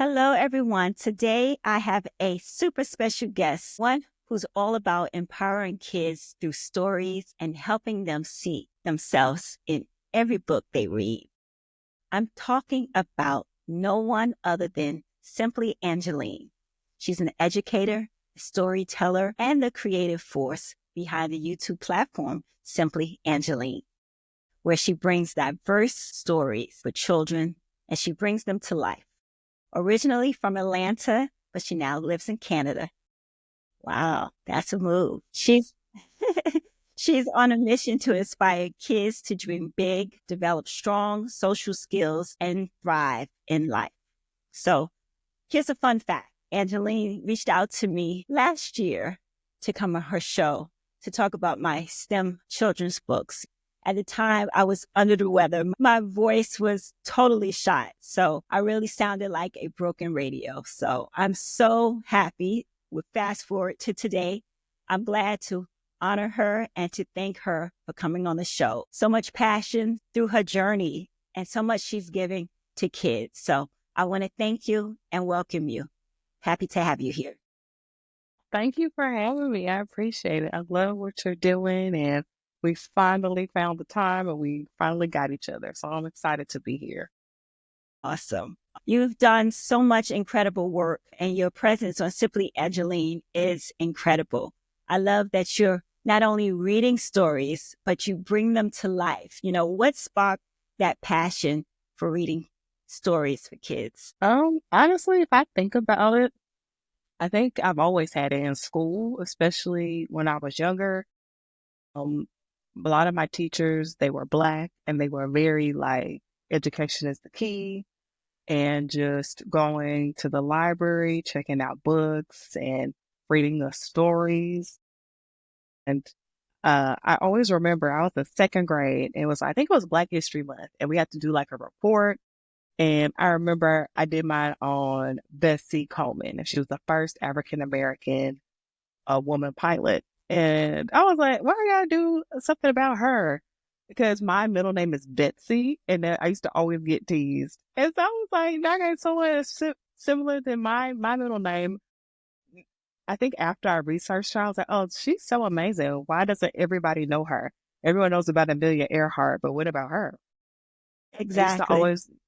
Hello, everyone. Today I have a super special guest, one who's all about empowering kids through stories and helping them see themselves in every book they read. I'm talking about no one other than Simply Angeline. She's an educator, a storyteller, and the creative force behind the YouTube platform Simply Angeline, where she brings diverse stories for children and she brings them to life. Originally from Atlanta, but she now lives in Canada. Wow, that's a move. She's on a mission to inspire kids to dream big, develop strong social skills, and thrive in life. So here's a fun fact. Angeline reached out to me last year to come on her show to talk about my STEM children's books. At the time, I was under the weather. My voice was totally shot. So I really sounded like a broken radio. So I'm so happy. We fast forward to today. I'm glad to honor her and to thank her for coming on the show. So much passion through her journey and so much she's giving to kids. So I want to thank you and welcome you. Happy to have you here. Thank you for having me. I appreciate it. I love what you're doing, and we finally found the time and we finally got each other. So I'm excited to be here. Awesome. You've done so much incredible work, and your presence on Simply Angeline is incredible. I love that you're not only reading stories, but you bring them to life. What sparked that passion for reading stories for kids? Honestly, if I think about it, I think I've always had it in school, especially when I was younger. Um, a lot of my teachers, they were Black and they were very like, education is the key, and just going to the library, checking out books and reading the stories. And I always remember I was in second grade. I think it was Black History Month, and we had to do like a report. And I remember I did mine on Bessie Coleman, and she was the first African American woman pilot. And I was like, why I gotta do something about her? Because my middle name is Betsy, and then I used to always get teased. And so I was like, now I got someone similar to my middle name. I think after I researched her, I was like, oh, she's so amazing. Why doesn't everybody know her? Everyone knows about Amelia Earhart, but what about her? Exactly.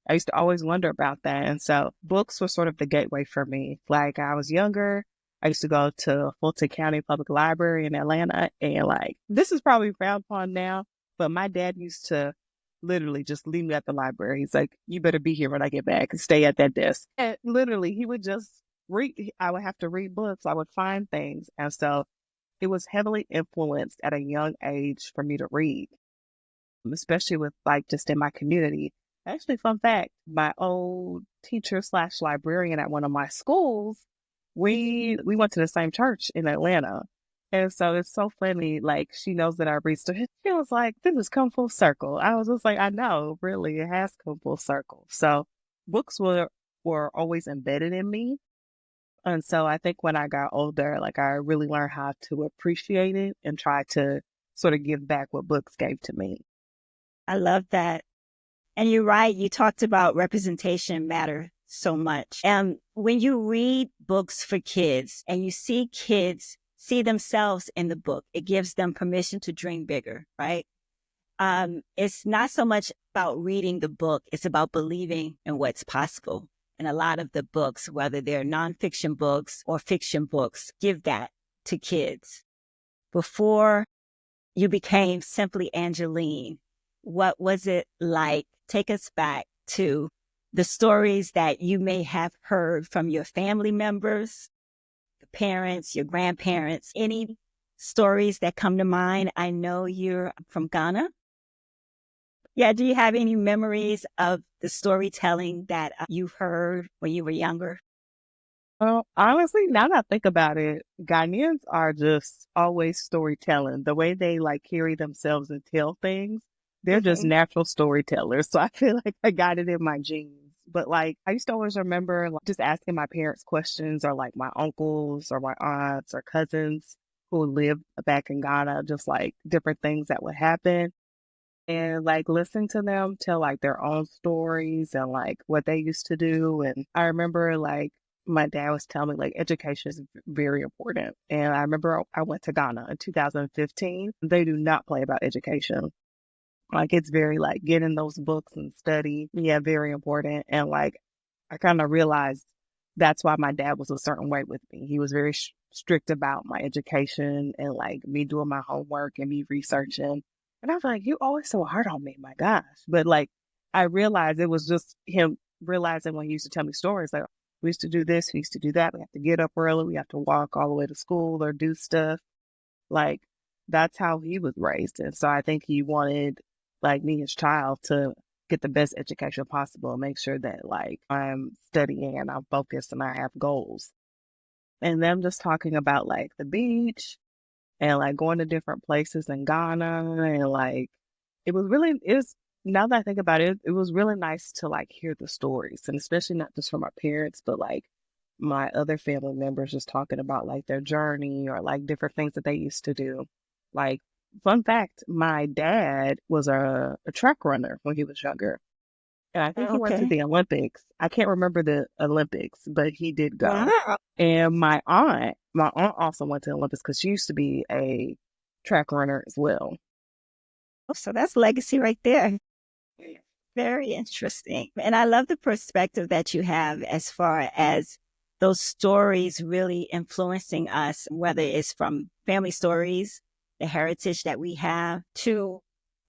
I used to always wonder about that. And so books were sort of the gateway for me. Like I was younger, I used to go to Fulton County Public Library in Atlanta, and like this is probably frowned upon now, but my dad used to literally just leave me at the library. He's like, you better be here when I get back and stay at that desk. And literally he would just read. I would have to read books. I would find things. And so it was heavily influenced at a young age for me to read, especially with like just in my community. Actually, fun fact, my old teacher slash librarian at one of my schools, we went to the same church in Atlanta. And so it's so funny, like she knows that I read stuff. She was like, this has come full circle. I was just like, I know, really, it has come full circle. So books were always embedded in me. And so I think when I got older, like I really learned how to appreciate it and try to sort of give back what books gave to me. I love that. And you're right. You talked about representation matter so much. And when you read books for kids and you see kids see themselves in the book, it gives them permission to dream bigger, right? It's not so much about reading the book. It's about believing in what's possible. And a lot of the books, whether they're nonfiction books or fiction books, give that to kids. Before you became Simply Angeline, what was it like? Take us back to the stories that you may have heard from your family members, your parents, your grandparents, any stories that come to mind. I know you're from Ghana. Yeah, do you have any memories of the storytelling that you heard when you were younger? Well, honestly, now that I think about it, Ghanaians are just always storytelling. The way they like carry themselves and tell things, they're just Hmm. natural storytellers. So I feel like I got it in my genes. But like, I used to always remember like, just asking my parents questions, or like my uncles or my aunts or cousins who lived back in Ghana, just like different things that would happen. and like listening to them tell like their own stories and like what they used to do. And I remember like my dad was telling me like education is very important. And I remember I went to Ghana in 2015. They do not play about education. Like it's very like get in those books and study. Yeah, very important. And like I kind of realized that's why my dad was a certain way with me. He was very strict about my education and like me doing my homework and me researching. And I was like, you always so hard on me, my gosh. But like I realized it was just him realizing when he used to tell me stories like we used to do this, we used to do that. We have to get up early, we have to walk all the way to school or do stuff. Like that's how he was raised. And so I think he wanted like me as child to get the best education possible and make sure that like I'm studying and I'm focused and I have goals. And them just talking about like the beach and like going to different places in Ghana and like it was now that I think about it, it was really nice to like hear the stories and especially not just from my parents, but like my other family members just talking about like their journey or like different things that they used to do. Like, fun fact, my dad was a track runner when he was younger. And I think he went to Okay. the Olympics. I can't remember the Olympics, but he did go. Wow. And my aunt also went to the Olympics because she used to be a track runner as well. So that's legacy right there. Very interesting. And I love the perspective that you have as far as those stories really influencing us, whether it's from family stories, the heritage that we have, to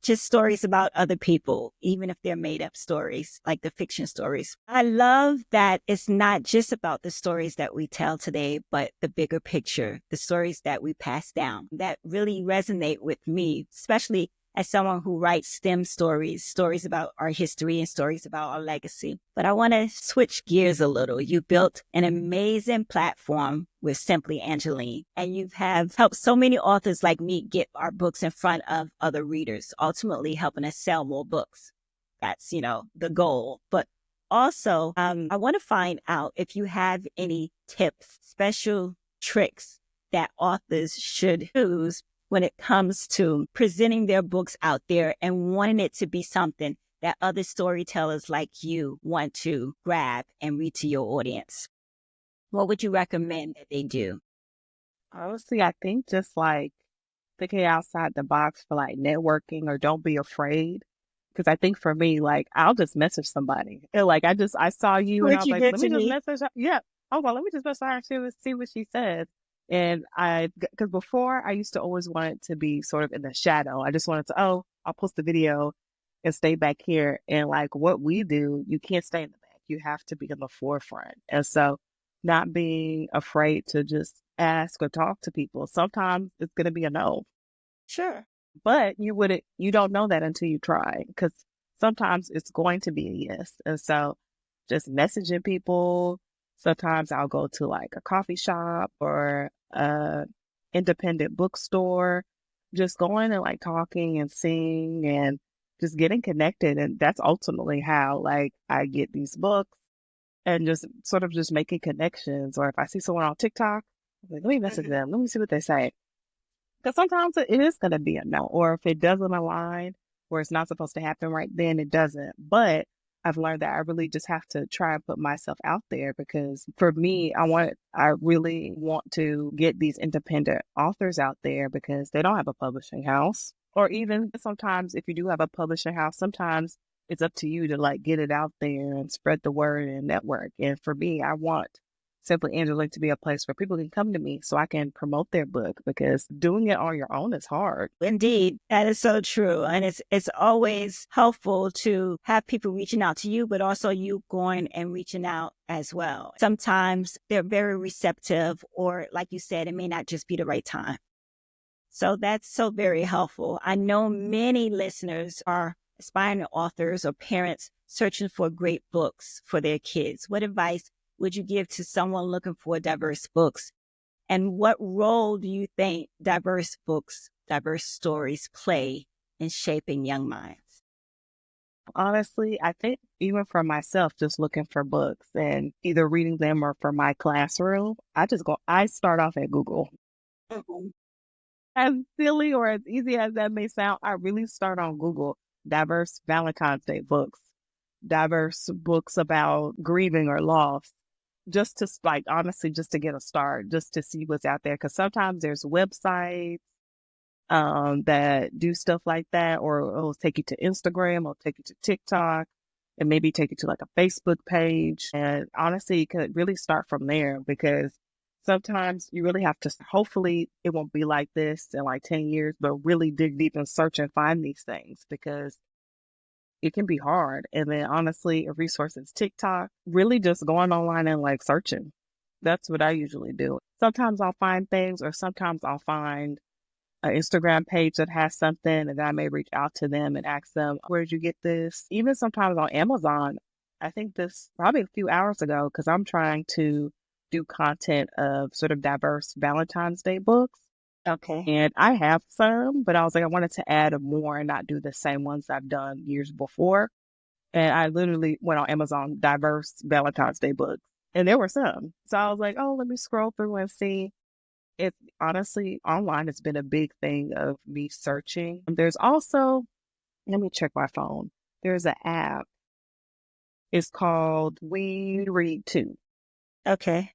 just stories about other people, even if they're made up stories, like the fiction stories. I love that it's not just about the stories that we tell today, but the bigger picture, the stories that we pass down that really resonate with me, especially as someone who writes STEM stories, stories about our history and stories about our legacy. But I want to switch gears a little. You built an amazing platform with Simply Angeline, and you have helped so many authors like me get our books in front of other readers, ultimately helping us sell more books. That's, the goal. But also, I want to find out if you have any tips, special tricks that authors should use when it comes to presenting their books out there and wanting it to be something that other storytellers like you want to grab and read to your audience. What would you recommend that they do? Honestly, I think just like thinking outside the box for like networking or don't be afraid. Because I think for me, like I'll just message somebody. And, like I saw you and I Would was you like, get let to me just me? message her. Yeah. I was like, let me just message her and see what she says. And because before I used to always want it to be sort of in the shadow. I just wanted to, oh, I'll post the video and stay back here. And like what we do, you can't stay in the back. You have to be in the forefront. And so not being afraid to just ask or talk to people. Sometimes it's going to be a no, Sure. but you don't know that until you try because sometimes it's going to be a yes. And so just messaging people, sometimes I'll go to like a coffee shop or a independent bookstore, just going and like talking and seeing and just getting connected. And that's ultimately how like I get these books and just sort of just making connections. Or if I see someone on TikTok, I'm like, let me message them. Let me see what they say. Because sometimes it is going to be a no, or if it doesn't align, or it's not supposed to happen right then, it doesn't. But I've learned that I really just have to try and put myself out there because for me, I really want to get these independent authors out there because they don't have a publishing house. Or even sometimes if you do have a publishing house, sometimes it's up to you to like get it out there and spread the word and network. And for me, I want Simply Angeline to be a place where people can come to me so I can promote their book because doing it on your own is hard. Indeed, that is so true. And it's always helpful to have people reaching out to you, but also you going and reaching out as well. Sometimes they're very receptive, or like you said, it may not just be the right time. So that's so very helpful. I know many listeners are aspiring authors or parents searching for great books for their kids. What advice would you give to someone looking for diverse books? And what role do you think diverse books, diverse stories play in shaping young minds? Honestly, I think even for myself, just looking for books and either reading them or for my classroom, I start off at Google. Mhm. As silly or as easy as that may sound, I really start on Google diverse Valentine's Day books, diverse books about grieving or loss, just to like honestly, just to get a start, just to see what's out there. Because sometimes there's websites that do stuff like that, or it'll take you to Instagram, or take you to TikTok, and maybe take you to like a Facebook page. And honestly, you could really start from there because sometimes you really have to, hopefully it won't be like this in like 10 years, but really dig deep and search and find these things because it can be hard. And then honestly, a resource is TikTok, really just going online and like searching. That's what I usually do. Sometimes I'll find things, or sometimes I'll find an Instagram page that has something, and then I may reach out to them and ask them, where did you get this? Even sometimes on Amazon, I think this probably a few hours ago, because I'm trying to do content of sort of diverse Valentine's Day books. Okay. And I have some, but I was like, I wanted to add more and not do the same ones I've done years before. And I literally went on Amazon, diverse Valentine's Day books, and there were some. So I was like, oh, let me scroll through and see. It honestly, online has been a big thing of me searching. There's also, let me check my phone. There's an app. It's called We Read Too, Okay.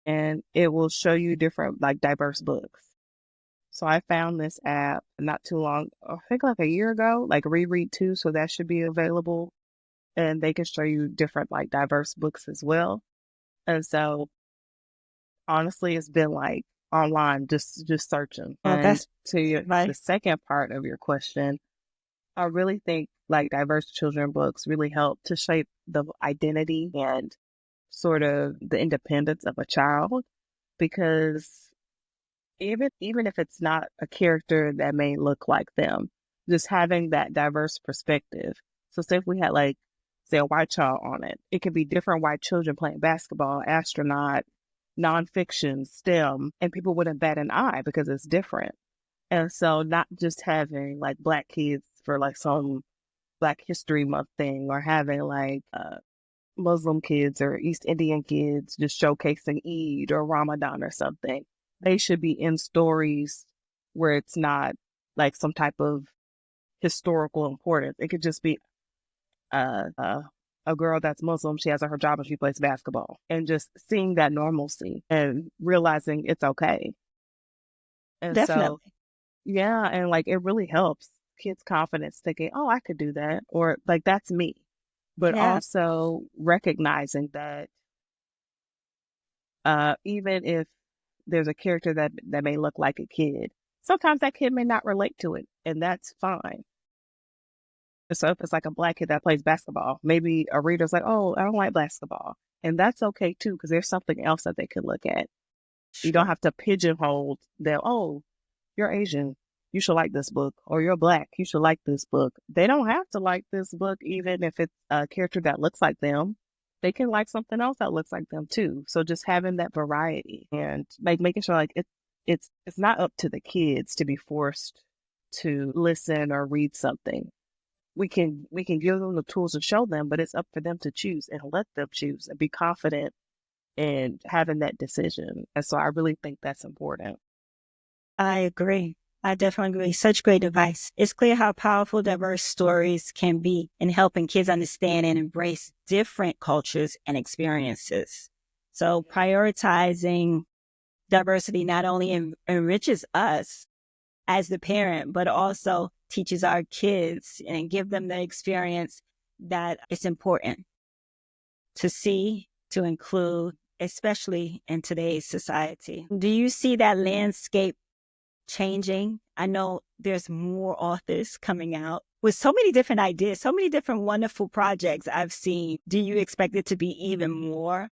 and it will show you different like diverse books. So I found this app not too long, I think like a year ago, like Reread Too. So that should be available, and they can show you different like diverse books as well. And so honestly, it's been like online, just searching. Well, And that's the right. second part of your question, I really think like diverse children books really help to shape the identity and sort of the independence of a child, because even if it's not a character that may look like them, just having that diverse perspective. So say if we had like say a white child on it, it could be different white children playing basketball, astronaut, nonfiction, STEM, and people wouldn't bat an eye because it's different. And so not just having like black kids for like some Black History Month thing, or having like Muslim kids or East Indian kids just showcasing Eid or Ramadan or something. They should be in stories where it's not like some type of historical importance. It could just be uh, uh, a girl that's Muslim, she has a hijab and she plays basketball, and just seeing that normalcy and realizing it's okay. And so, Definitely. yeah, and like it really helps kids' confidence thinking, oh, I could do that, or like that's me. But Yeah. also recognizing that even if there's a character that may look like a kid, sometimes that kid may not relate to it, and that's fine. So if it's like a black kid that plays basketball, maybe a reader's like, oh, I don't like basketball. And that's okay too, because there's something else that they could look at. You don't Sure. have to pigeonhole them, oh, you're Asian, you should like this book, or you're black, you should like this book. They don't have to like this book, even if it's a character that looks like them. They can like something else that looks like them too. So just having that variety and like making sure like it's not up to the kids to be forced to listen or read something. We can give them the tools to show them, but it's up for them to choose, and let them choose and be confident in having that decision. And so I really think that's important. I agree. I definitely agree. Such great advice. It's clear how powerful diverse stories can be in helping kids understand and embrace different cultures and experiences. So prioritizing diversity not only enriches us as the parent, but also teaches our kids and give them the experience that it's important to see, to include, especially in today's society. Do you see that landscape changing? I know there's more authors coming out with so many different ideas, so many different wonderful projects I've seen. Do you expect it to be even more?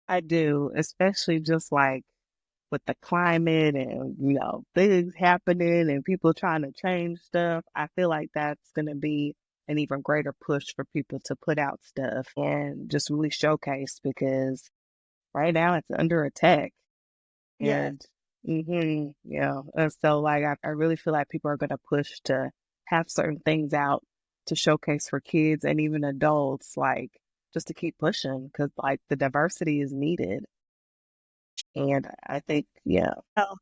I do, especially just like with the climate and, things happening and people trying to change stuff. I feel like that's going to be an even greater push for people to put out stuff and just really showcase, because right now it's under attack. Yes. And yeah. And so like I really feel like people are gonna push to have certain things out to showcase for kids and even adults, like just to keep pushing, because like the diversity is needed. And I think, yeah. So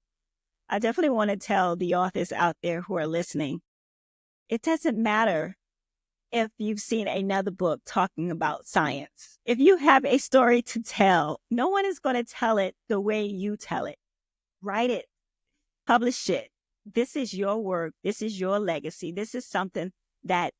I definitely want to tell the authors out there who are listening, It doesn't matter if you've seen another book talking about science. If you have a story to tell, no one is going to tell it the way you tell it. Write it, publish it. This is your work. This is your legacy. This is something that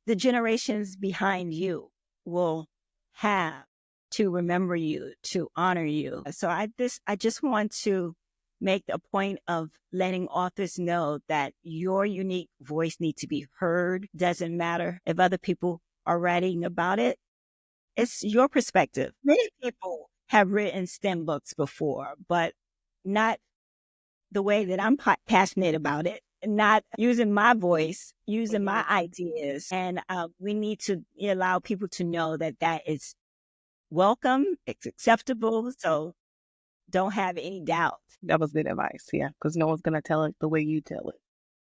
the generations behind you will have to remember you, to honor you. So I just want to make a point of letting authors know that your unique voice needs to be heard. Doesn't matter if other people are writing about it. It's your perspective. Many people have written STEM books before, but not the way that I'm passionate about it, not using my voice, using my ideas. And we need to allow people to know that that is welcome, it's acceptable. So don't have any doubt. That was good advice. Yeah. Because no one's going to tell it the way you tell it.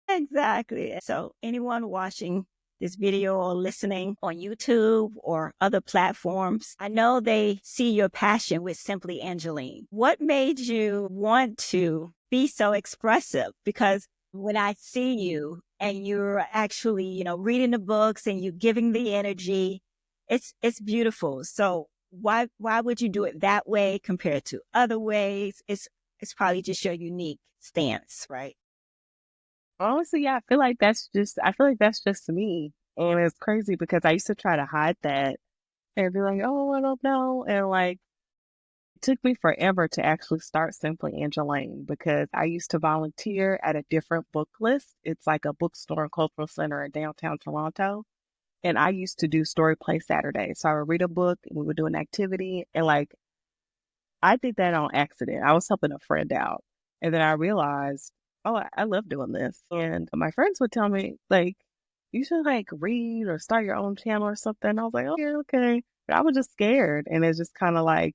Exactly. So anyone watching this video or listening on YouTube or other platforms, I know they see your passion with Simply Angeline. What made you want to be so expressive? Because when I see you and you're actually, reading the books and you're giving the energy, it's beautiful. So why would you do it that way compared to other ways? It's probably just your unique stance, right? Honestly, yeah, I feel like that's just me. And it's crazy because I used to try to hide that and be like, oh, I don't know. And like, it took me forever to actually start Simply Angeline because I used to volunteer at a different book list. It's like a bookstore and cultural center in downtown Toronto. And I used to do story play Saturdays. So I would read a book and we would do an activity. And like, I did that on accident. I was helping a friend out. And then I realized, oh, I love doing this. And my friends would tell me, like, you should like read or start your own channel or something. I was like, okay, okay. But I was just scared. And it's just kind of like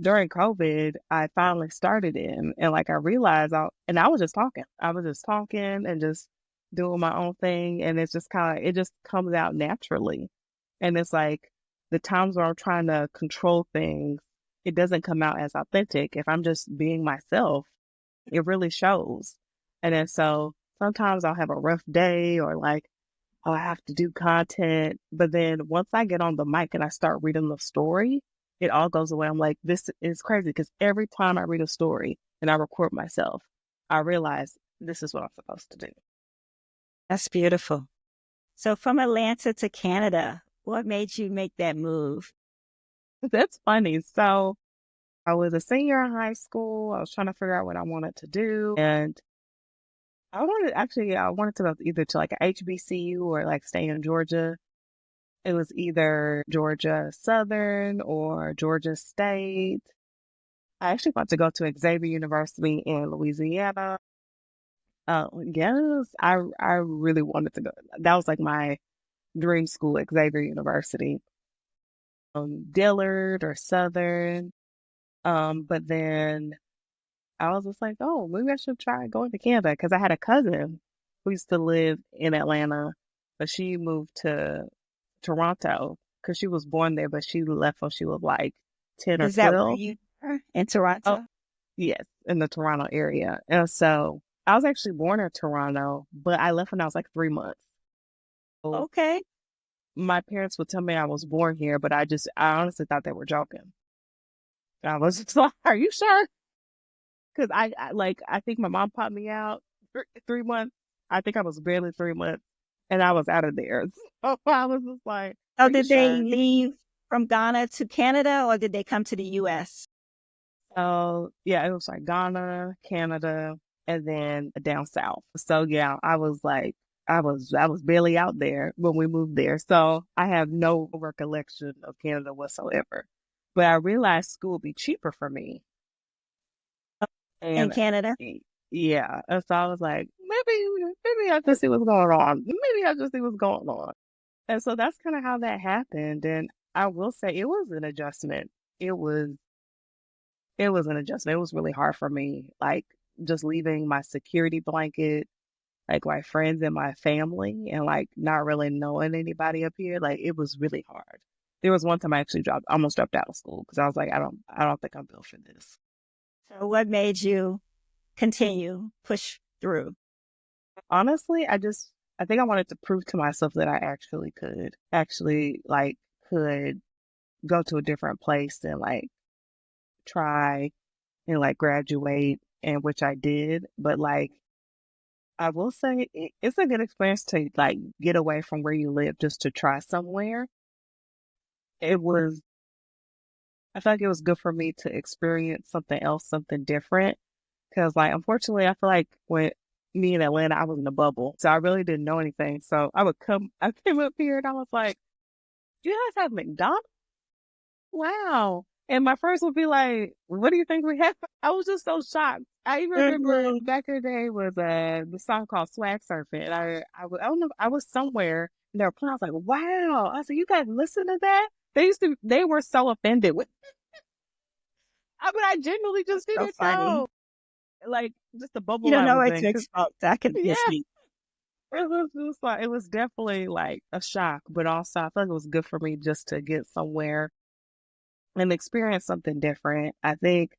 during COVID, I finally started it. And like I realized and I was just talking. I was just talking and just doing my own thing. And it's just it just comes out naturally. And it's like the times where I'm trying to control things, it doesn't come out as authentic. If I'm just being myself, it really shows. And then so sometimes I'll have a rough day or like, oh, I have to do content. But then once I get on the mic and I start reading the story, it all goes away. I'm like, this is crazy because every time I read a story and I record myself, I realize this is what I'm supposed to do. That's beautiful. So from Atlanta to Canada, what made you make that move? That's funny. So I was a senior in high school. I was trying to figure out what I wanted to do. And I wanted to go either to like a HBCU or like stay in Georgia. It was either Georgia Southern or Georgia State. I actually want to go to Xavier University in Louisiana. Yes, I really wanted to go. That was like my dream school, Xavier University. Dillard or Southern. But then I was just like, oh, maybe I should try going to Canada because I had a cousin who used to live in Atlanta, but she moved to Toronto because she was born there, but she left when she was like 10 or Is that where 12. you are in Oh, Toronto? yes, in the Toronto area. And so I was actually born in Toronto, but I left when I was like 3 months. So Okay. my parents would tell me I was born here, but I honestly thought they were joking. I was just like, are you sure? Because I think my mom popped me out 3 months. I think I was barely 3 months and I was out of there. So I was just like, So are you did they sure? leave from Ghana to Canada or did they come to the US? So yeah, it was like Ghana, Canada, and then down south. So yeah, I was like, I was barely out there when we moved there. So I have no recollection of Canada whatsoever. But I realized school would be cheaper for me. In And Canada? yeah, and so I was like, maybe I just see what's going on. Maybe I just see what's going on. And so that's kind of how that happened. And I will say it was an adjustment. It was it was an adjustment. It was really hard for me, like just leaving my security blanket, like my friends and my family, and like not really knowing anybody up here. Like it was really hard. There was one time I actually almost dropped out of school because I was like, I don't think I'm built for this. So what made you continue, push through? Honestly, I think I wanted to prove to myself that I actually like could go to a different place and like try and like graduate, and which I did. But like I will say it's a good experience to like get away from where you live just to try somewhere. It was I feel like it was good for me to experience something else, something different. Cause like unfortunately I feel like when me in Atlanta, I was in a bubble. So I really didn't know anything. So I came up here and I was like, do you guys have McDonald's? Wow. And my friends would be like, what do you think we have? I was just so shocked. I even remember Mhm. back in the day was the song called Swag Surfing. And I don't know, I was somewhere and they were playing. I was like, wow. I said, you guys listen to that? They were so offended with, I mean, I genuinely just That's so didn't know. funny. Like, just the You bubble don't I know was what in. to 'Cause, expect. I can yeah, just be. it was just like, it was definitely like a shock, but also I feel like it was good for me just to get somewhere and experience something different. I think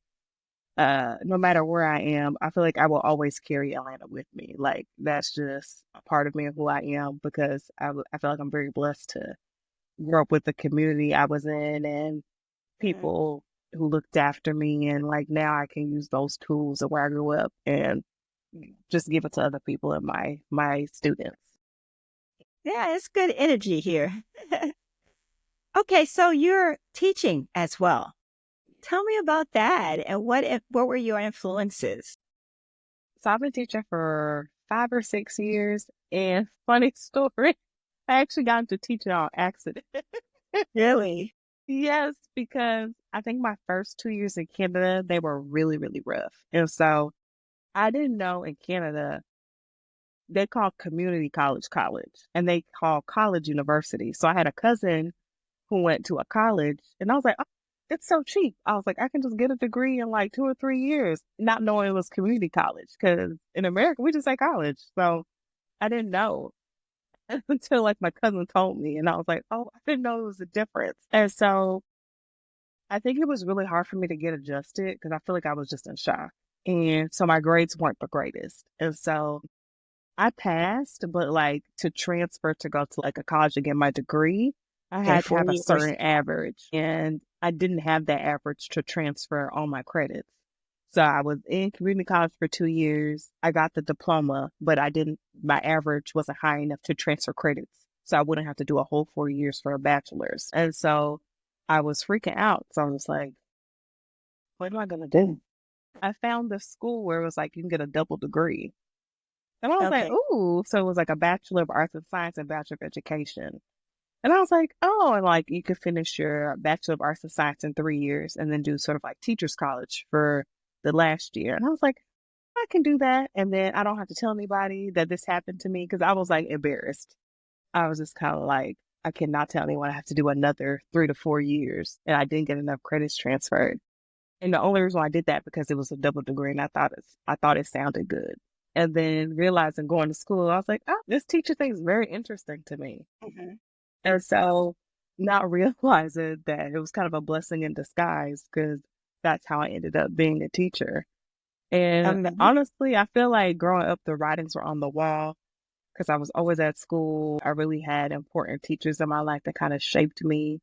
no matter where I am, I feel like I will always carry Atlanta with me. Like that's just a part of me and who I am because I feel like I'm very blessed to grow up with the community I was in and Mhm. people who looked after me. And like now I can use those tools of where I grew up and just give it to other people and my students. Yeah, it's good energy here. Okay, so you're teaching as well. Tell me about that and what were your influences? So I've been teaching for 5 or 6 years. And funny story, I actually got into teaching on accident. Really? Yes, because I think my first 2 years in Canada, they were really, really rough. And so I didn't know in Canada, they call community college, and they call college university. So I had a cousin who went to a college, and I was like, oh, it's so cheap. I was like, I can just get a degree in like 2 or 3 years, not knowing it was community college. Because in America, we just say college. So I didn't know until like my cousin told me, and I was like, oh, I didn't know it was a difference. And so I think it was really hard for me to get adjusted because I feel like I was just in shock. And so my grades weren't the greatest. And so I passed, but like to transfer to go to like a college to get my degree, I Okay, had to four have a years. certain average. And I didn't have that average to transfer all my credits. So I was in community college for 2 years. I got the diploma, but my average wasn't high enough to transfer credits. So I wouldn't have to do a whole 4 years for a bachelor's. And so I was freaking out. So I was like, what am I going to do? I found this school where it was like, you can get a double degree. And I was like, Okay. ooh. So it was like a Bachelor of Arts and Science and Bachelor of Education. And I was like, oh, and like you could finish your Bachelor of Arts and Science in 3 years and then do sort of like teacher's college for the last year. And I was like, I can do that. And then I don't have to tell anybody that this happened to me because I was like embarrassed. I was just kind of like, I cannot tell anyone I have to do another 3 to 4 years. And I didn't get enough credits transferred. And the only reason why I did that because it was a double degree and I thought it sounded good. And then realizing going to school, I was like, oh, this teacher thing is very interesting to me. Mhm. And so not realizing that it was kind of a blessing in disguise because that's how I ended up being a teacher. And Amazing. honestly, I feel like growing up, the writings were on the wall because I was always at school. I really had important teachers in my life that kind of shaped me,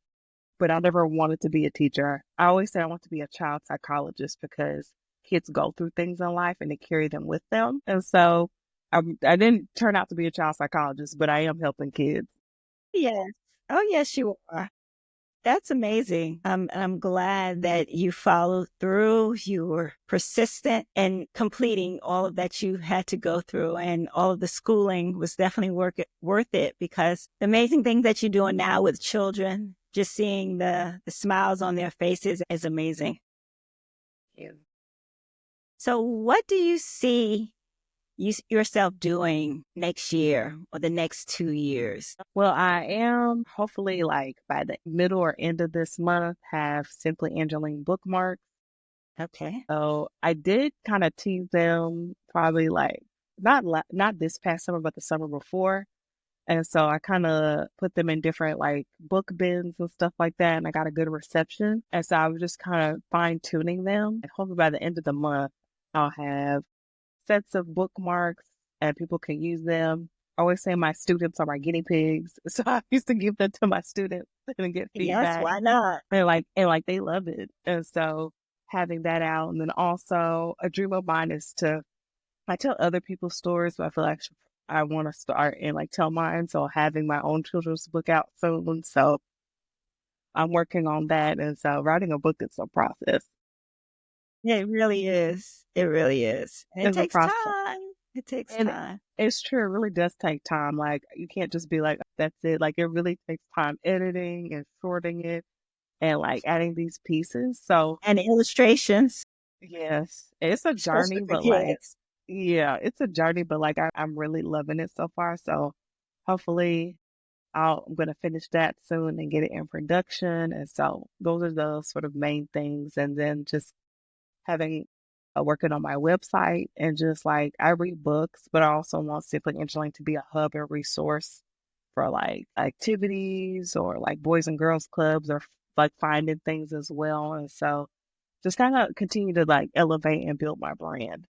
but I never wanted to be a teacher. I always said I want to be a child psychologist because kids go through things in life and they carry them with them. And so I didn't turn out to be a child psychologist, but I am helping kids. Yes. Oh, yes, you are. That's amazing. I'm glad that you followed through. You were persistent in completing all of that you had to go through, and all of the schooling was definitely worth it because the amazing thing that you're doing now with children, just seeing the smiles on their faces is amazing. Yeah. So, what do you see yourself doing next year or the next 2 years? Well, I am hopefully like by the middle or end of this month have Simply Angeline bookmarks. Okay. So I did kind of tease them probably like not this past summer, but the summer before. And so I kind of put them in different like book bins and stuff like that. And I got a good reception. And so I was just kind of fine tuning them. And hopefully by the end of the month, I'll have sets of bookmarks and people can use them. always say my students are my guinea pigs. So I used to give them to my students and get Yes, feedback. why not? And they love it. And so having that out. And then also a dream of mine is to I tell other people's stories, but I feel like I want to start and like tell mine. So having my own children's book out soon. So I'm working on that. And so writing a book is a process. It really is. It really is. And it It's a takes process. time. It takes And time. it's true, it really does take time. Like you can't just be like, that's it. Like it really takes time editing and sorting it and like adding these pieces. So And illustrations, yes, it's a journey, especially for but like, kids. yeah, it's a journey, but like I'm really loving it so far. So hopefully I'm going to finish that soon and get it in production. And so those are the sort of main things. And then just having working on my website and just like I read books, but I also want Simply Angeline to be a hub and resource for like activities or like boys and girls clubs or like finding things as well. And so just kind of continue to like elevate and build my brand.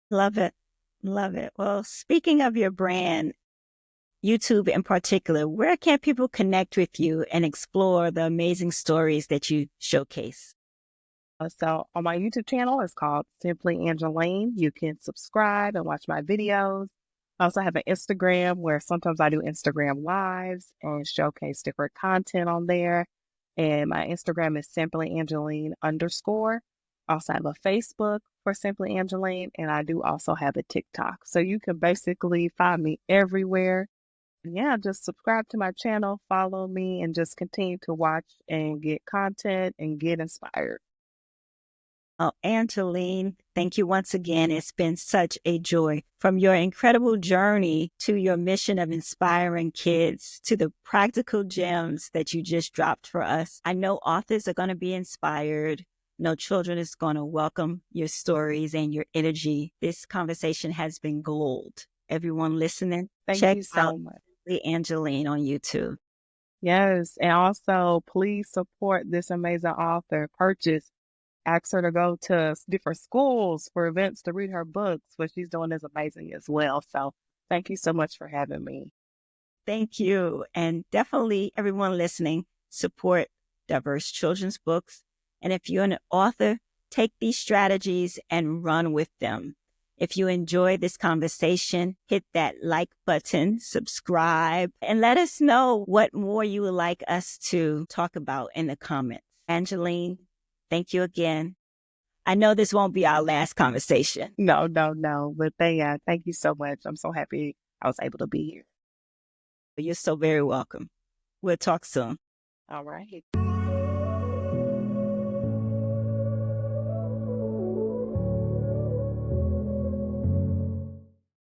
Love it. Love it. Well, speaking of your brand, YouTube in particular, where can people connect with you and explore the amazing stories that you showcase? So on my YouTube channel, it's called Simply Angeline. You can subscribe and watch my videos. I also have an Instagram where sometimes I do Instagram lives and showcase different content on there. And my Instagram is Simply Angeline _. I also have a Facebook for Simply Angeline, and I do also have a TikTok. So you can basically find me everywhere. Yeah, just subscribe to my channel, follow me, and just continue to watch and get content and get inspired. Oh, Angeline, thank you once again. It's been such a joy. From your incredible journey to your mission of inspiring kids to the practical gems that you just dropped for us. I know authors are going to be inspired. No children is going to welcome your stories and your energy. This conversation has been gold. Everyone listening, Thank check you out so much. the Angeline on YouTube. Yes, and also please support this amazing author. Ask her to go to different schools for events to read her books. What she's doing is amazing as well. So thank you so much for having me. Thank you. And definitely everyone listening, support diverse children's books. And if you're an author, take these strategies and run with them. If you enjoy this conversation, hit that like button, subscribe, and let us know what more you would like us to talk about in the comments. Angeline, thank you again. I know this won't be our last conversation. No, no, no. But thank you so much. I'm so happy I was able to be here. You're so very welcome. We'll talk soon. All right.